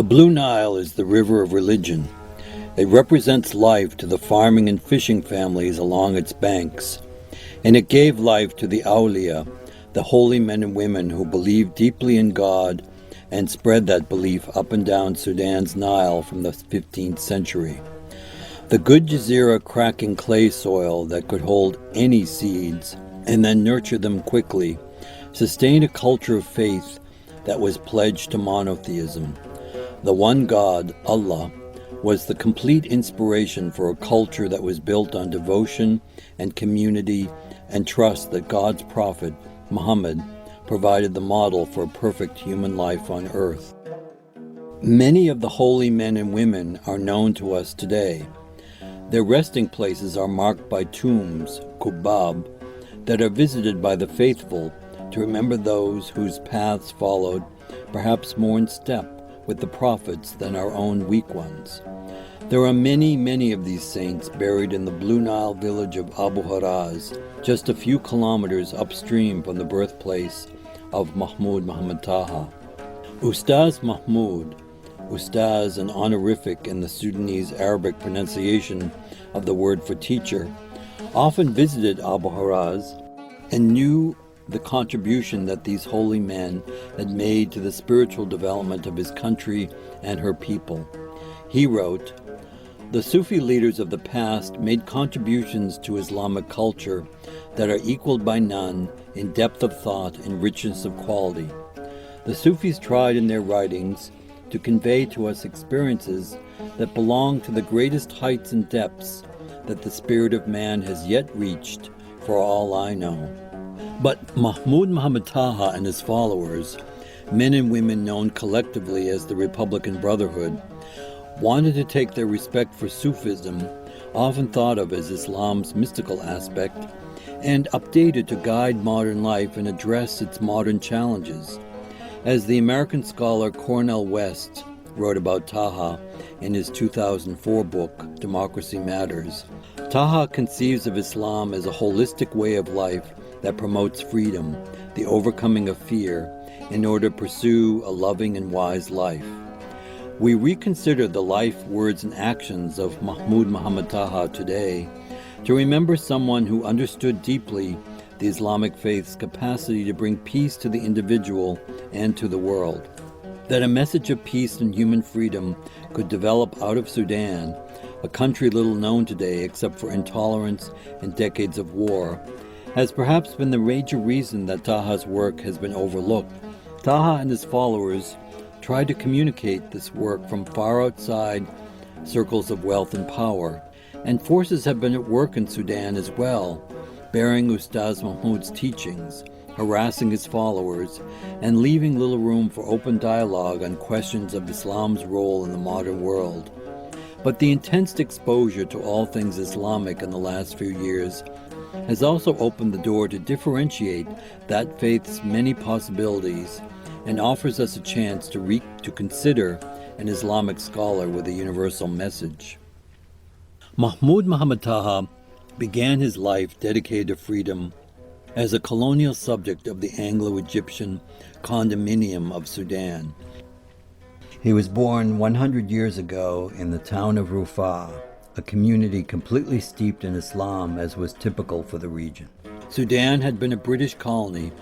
The Blue Nile is the river of religion. It represents life to the farming and fishing families along its banks, and it gave life to the awliya, the holy men and women who believed deeply in God and spread that belief up and down Sudan's Nile from the 15th century. The good jazeera cracking clay soil that could hold any seeds and then nurture them quickly sustained a culture of faith that was pledged to monotheism. The one God, Allah, was the complete inspiration for a culture that was built on devotion and community and trust that God's prophet, Muhammad, provided the model for a perfect human life on earth. Many of the holy men and women are known to us today. Their resting places are marked by tombs, kubab, that are visited by the faithful to remember those whose paths followed, perhaps more in step with the prophets than our own weak ones. There are many of these saints buried in the Blue Nile village of Abu Haraz, just a few kilometers upstream from the birthplace of Mahmoud Muhammad Taha. Ustadh Mahmoud, Ustadh an honorific in the Sudanese Arabic pronunciation of the word for teacher, often visited Abu Haraz and knew the contribution that these holy men had made to the spiritual development of his country and her people. He wrote, "The Sufi leaders of the past made contributions to Islamic culture that are equaled by none in depth of thought and richness of quality. The Sufis tried in their writings to convey to us experiences that belong to the greatest heights and depths that the spirit of man has yet reached, for all I know." But Mahmoud Muhammad Taha and his followers, men and women known collectively as the Republican Brotherhood, wanted to take their respect for Sufism, often thought of as Islam's mystical aspect, and update it to guide modern life and address its modern challenges. As the American scholar Cornel West wrote about Taha in his 2004 book, Democracy Matters, Taha conceives of Islam as a holistic way of life that promotes freedom, the overcoming of fear, in order to pursue a loving and wise life. We reconsider the life, words, and actions of Mahmoud Muhammad Taha today to remember someone who understood deeply the Islamic faith's capacity to bring peace to the individual and to the world. That a message of peace and human freedom could develop out of Sudan, a country little known today except for intolerance and decades of war, has perhaps been the major reason that Taha's work has been overlooked. Taha and his followers tried to communicate this work from far outside circles of wealth and power, and forces have been at work in Sudan as well, bearing Ustadh Mahmoud's teachings, harassing his followers, and leaving little room for open dialogue on questions of Islam's role in the modern world. But the intense exposure to all things Islamic in the last few years has also opened the door to differentiate that faith's many possibilities and offers us a chance to consider an Islamic scholar with a universal message. Mahmoud Muhammad Taha began his life dedicated to freedom as a colonial subject of the Anglo-Egyptian condominium of Sudan. He was born 100 years ago in the town of Rufa, a community completely steeped in Islam as was typical for the region. Sudan had been a British colony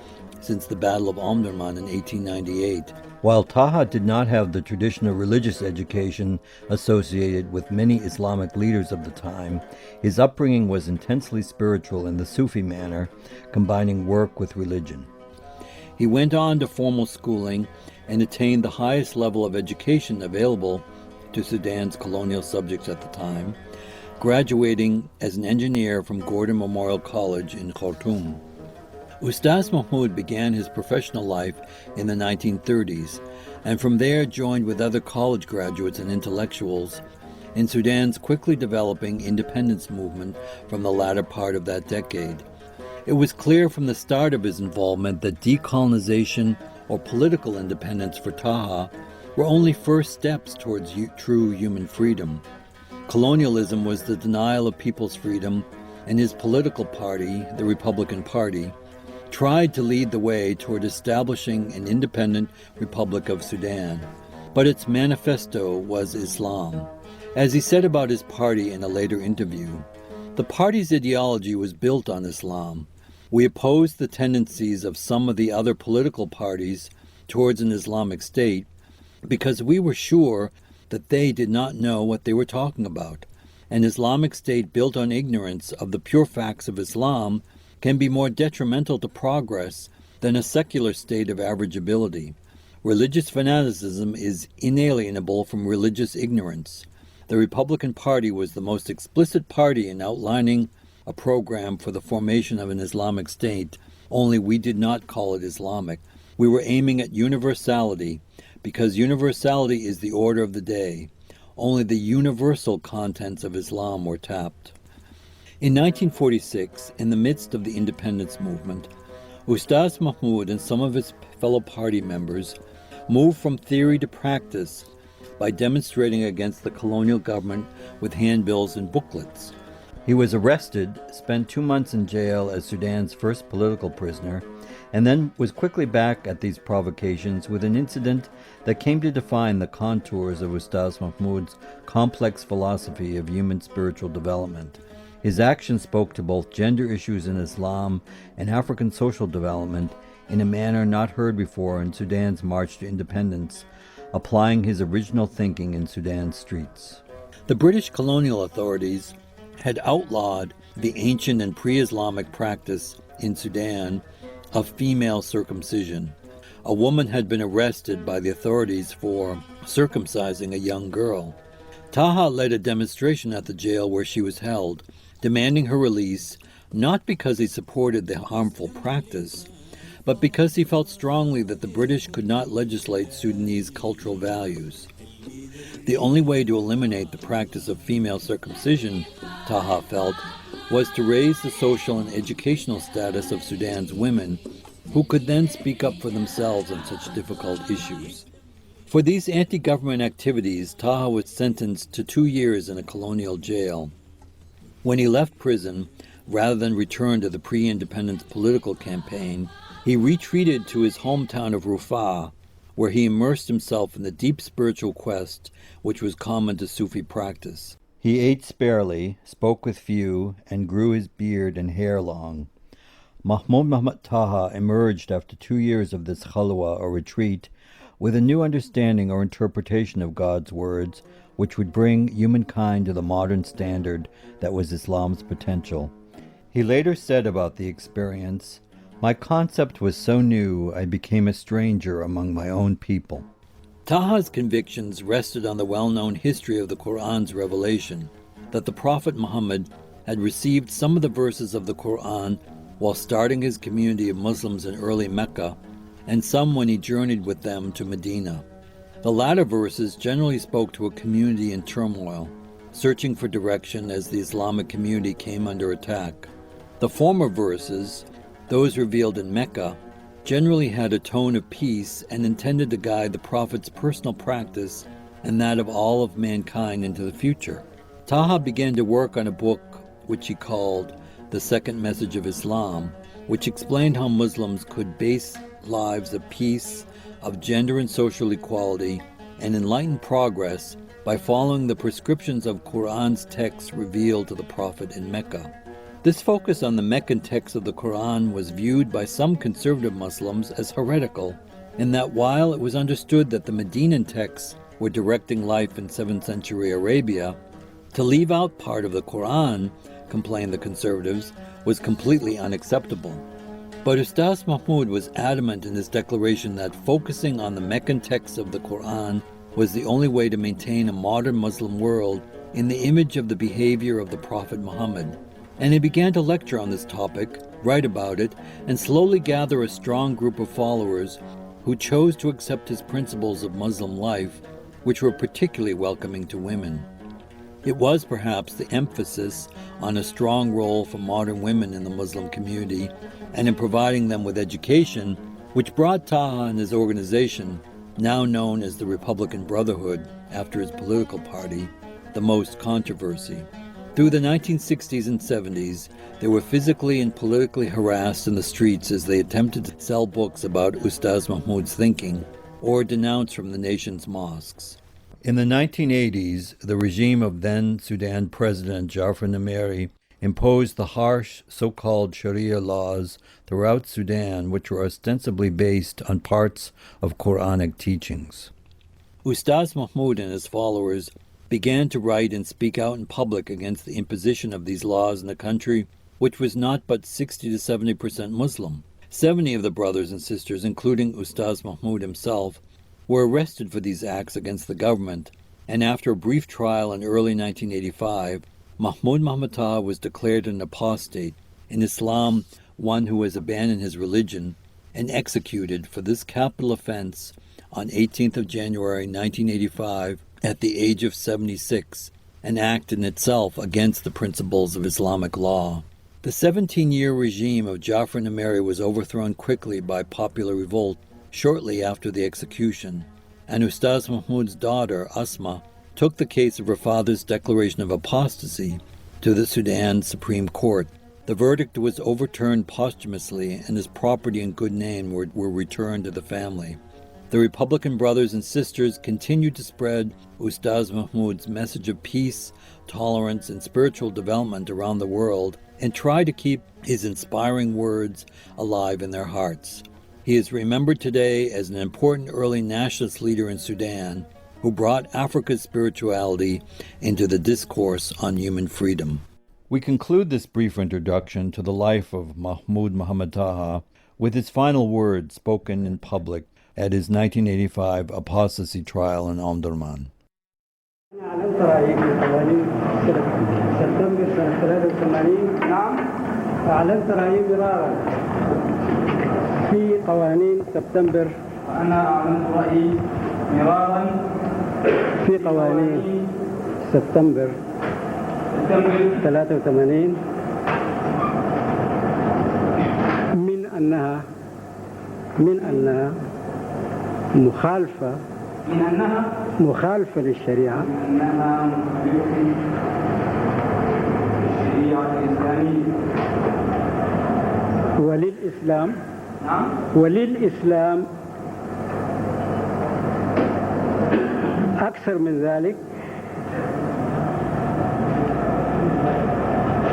since the Battle of Omdurman in 1898. While Taha did not have the traditional religious education associated with many Islamic leaders of the time, his upbringing was intensely spiritual in the Sufi manner, combining work with religion. He went on to formal schooling and attained the highest level of education available to Sudan's colonial subjects at the time, graduating as an engineer from Gordon Memorial College in Khartoum. Ustadh Mahmoud began his professional life in the 1930s, and from there joined with other college graduates and intellectuals in Sudan's quickly developing independence movement from the latter part of that decade. It was clear from the start of his involvement that decolonization or political independence for Taha were only first steps towards true human freedom. Colonialism was the denial of people's freedom, and his political party, the Republican Party, tried to lead the way toward establishing an independent Republic of Sudan. but its manifesto was Islam. As he said about his party in a later interview, the party's ideology was built on Islam. We opposed the tendencies of some of the other political parties towards an Islamic state because we were sure that they did not know what they were talking about. An Islamic state built on ignorance of the pure facts of Islam can be more detrimental to progress than a secular state of average ability. Religious fanaticism is inalienable from religious ignorance. The Republican Party was the most explicit party in outlining a program for the formation of an Islamic state, only we did not call it Islamic. We were aiming at universality, because universality is the order of the day. Only the universal contents of Islam were tapped. In 1946, in the midst of the independence movement, Ustadh Mahmoud and some of his fellow party members moved from theory to practice by demonstrating against the colonial government with handbills and booklets. He was arrested, spent 2 months in jail as Sudan's first political prisoner, and then was quickly back at these provocations with an incident that came to define the contours of Ustadh Mahmoud's complex philosophy of human spiritual development. His actions spoke to both gender issues in Islam and African social development in a manner not heard before in Sudan's march to independence, applying his original thinking in Sudan's streets. The British colonial authorities had outlawed the ancient and pre-Islamic practice in Sudan of female circumcision. A woman had been arrested by the authorities for circumcising a young girl. Taha led a demonstration at the jail where she was held, demanding her release, not because he supported the harmful practice, but because he felt strongly that the British could not legislate Sudanese cultural values. The only way to eliminate the practice of female circumcision, Taha felt, was to raise the social and educational status of Sudan's women, who could then speak up for themselves on such difficult issues. For these anti-government activities, Taha was sentenced to 2 years in a colonial jail. When he left prison, rather than return to the pre-independence political campaign, he retreated to his hometown of Rufaa, where he immersed himself in the deep spiritual quest which was common to Sufi practice. He ate sparely, spoke with few, and grew his beard and hair long. Mahmoud Muhammad Taha emerged after 2 years of this khalwa or retreat with a new understanding or interpretation of God's words, which would bring humankind to the modern standard that was Islam's potential. He later said about the experience, "My concept was so new I became a stranger among my own people." Taha's convictions rested on the well-known history of the Quran's revelation, that the Prophet Muhammad had received some of the verses of the Quran while starting his community of Muslims in early Mecca, and some when he journeyed with them to Medina. The latter verses generally spoke to a community in turmoil, searching for direction as the Islamic community came under attack. The former verses, those revealed in Mecca, generally had a tone of peace and intended to guide the Prophet's personal practice and that of all of mankind into the future. Taha began to work on a book which he called The Second Message of Islam, which explained how Muslims could base lives of peace, of gender and social equality, and enlightened progress by following the prescriptions of Quran's texts revealed to the Prophet in Mecca. This focus on the Meccan text of the Quran was viewed by some conservative Muslims as heretical, in that while it was understood that the Medinan texts were directing life in 7th century Arabia, to leave out part of the Quran, complained the conservatives, was completely unacceptable. But Ustadh Mahmoud was adamant in his declaration that focusing on the Meccan texts of the Quran was the only way to maintain a modern Muslim world in the image of the behavior of the Prophet Muhammad. And he began to lecture on this topic, write about it, and slowly gather a strong group of followers who chose to accept his principles of Muslim life, which were particularly welcoming to women. It was perhaps the emphasis on a strong role for modern women in the Muslim community and in providing them with education, which brought Taha and his organization, now known as the Republican Brotherhood after his political party, the most controversy. Through the 1960s and 70s, they were physically and politically harassed in the streets as they attempted to sell books about Ustadh Mahmoud's thinking, or denounced from the nation's mosques. In the 1980s, the regime of then Sudan President Jafar Numeri imposed the harsh so-called Sharia laws throughout Sudan, which were ostensibly based on parts of Quranic teachings. Ustadh Mahmoud and his followers began to write and speak out in public against the imposition of these laws in the country, which was not but 60 to 70% Muslim. 70 of the brothers and sisters, including Ustadh Mahmoud himself, were arrested for these acts against the government, and after a brief trial in early 1985, Mahmoud Muhammad Taha was declared an apostate, in Islam one who has abandoned his religion, and executed for this capital offense on 18th of January 1985 at the age of 76, an act in itself against the principles of Islamic law. The 17-year regime of Jafar Numeri was overthrown quickly by popular revolt shortly after the execution, and Ustadh Mahmoud's daughter, Asma, took the case of her father's declaration of apostasy to the Sudan Supreme Court. The verdict was overturned posthumously, and his property and good name were returned to the family. The Republican brothers and sisters continued to spread Ustadh Mahmoud's message of peace, tolerance, and spiritual development around the world, and try to keep his inspiring words alive in their hearts. He is remembered today as an important early nationalist leader in Sudan who brought Africa's spirituality into the discourse on human freedom. We conclude this brief introduction to the life of Mahmoud Muhammad Taha with his final words spoken in public at his 1985 apostasy trial in Omdurman. أعلنت رأيي مرارا في قوانين سبتمبر. أنا أعلنت رأيي مرارا في قوانين سبتمبر 83 من أنها مخالفة للشريعة وللإسلام أكثر من ذلك،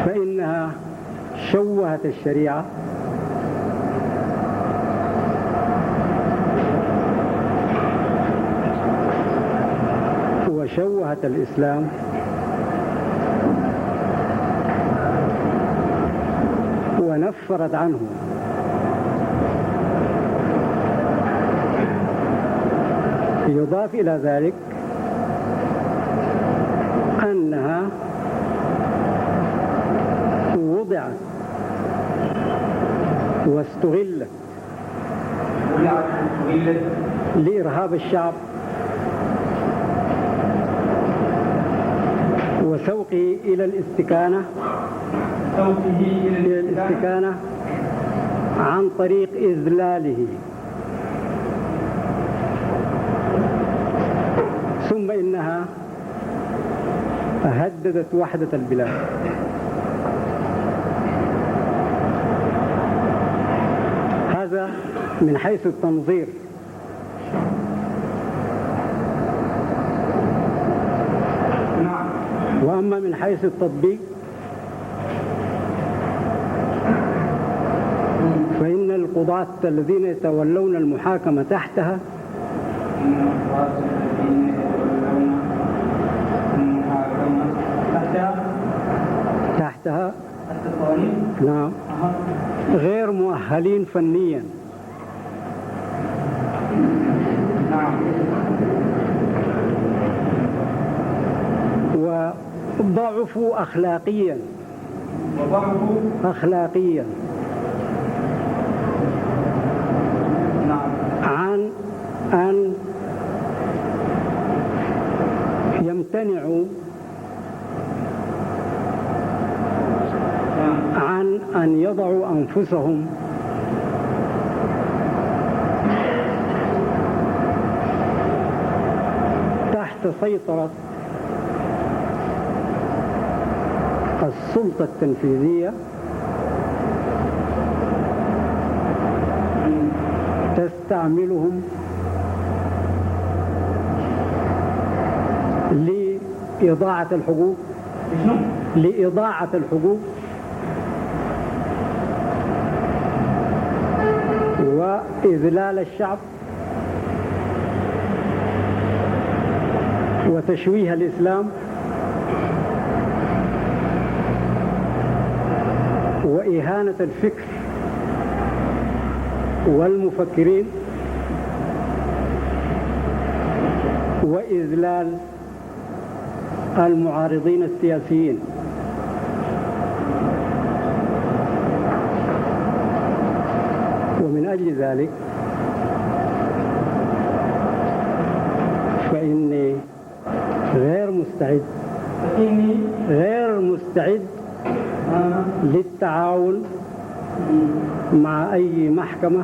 فإنها شوهت الشريعة وشوهت الإسلام ونفرت عنه. يضاف إلى ذلك أنها وضعت واستغلت لإرهاب الشعب وسوقه إلى الاستكانة عن طريق إذلاله. ثم إنها هددت وحدة البلاد. هذا من حيث التنظير. وأما من حيث التطبيق فإن القضاة الذين يتولون المحاكمة تحتها نعم غير مؤهلين فنيا وضعفوا أخلاقيا عن أن يمتنعوا عن أن يضعوا أنفسهم تحت سيطرة السلطة التنفيذية تستعملهم لإضاعة الحقوق، لإضاعة الحقوق وإذلال الشعب وتشويه الإسلام وإهانة الفكر والمفكرين وإذلال المعارضين السياسيين. ومن أجل ذلك فإني غير مستعد للتعاون مع أي محكمة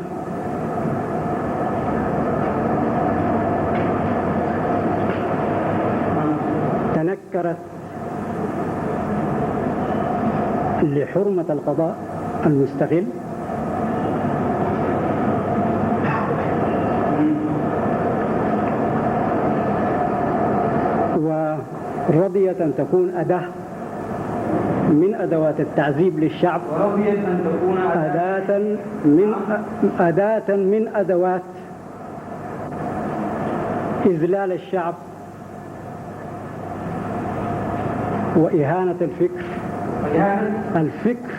تنكرت لحرمة القضاء المستقل ورضيت أن تكون أداة من أدوات التعذيب للشعب، أداة من أدوات إذلال الشعب وإهانة الفكر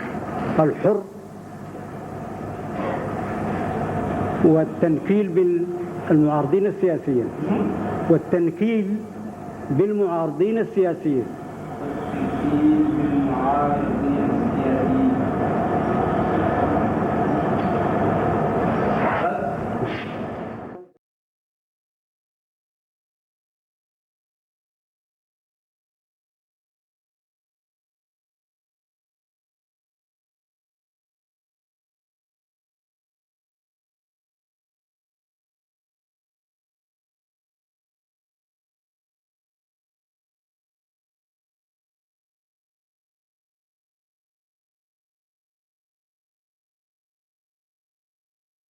الحر والتنكيل بالمعارضين السياسيين والتنكيل بالمعارضين السياسيين.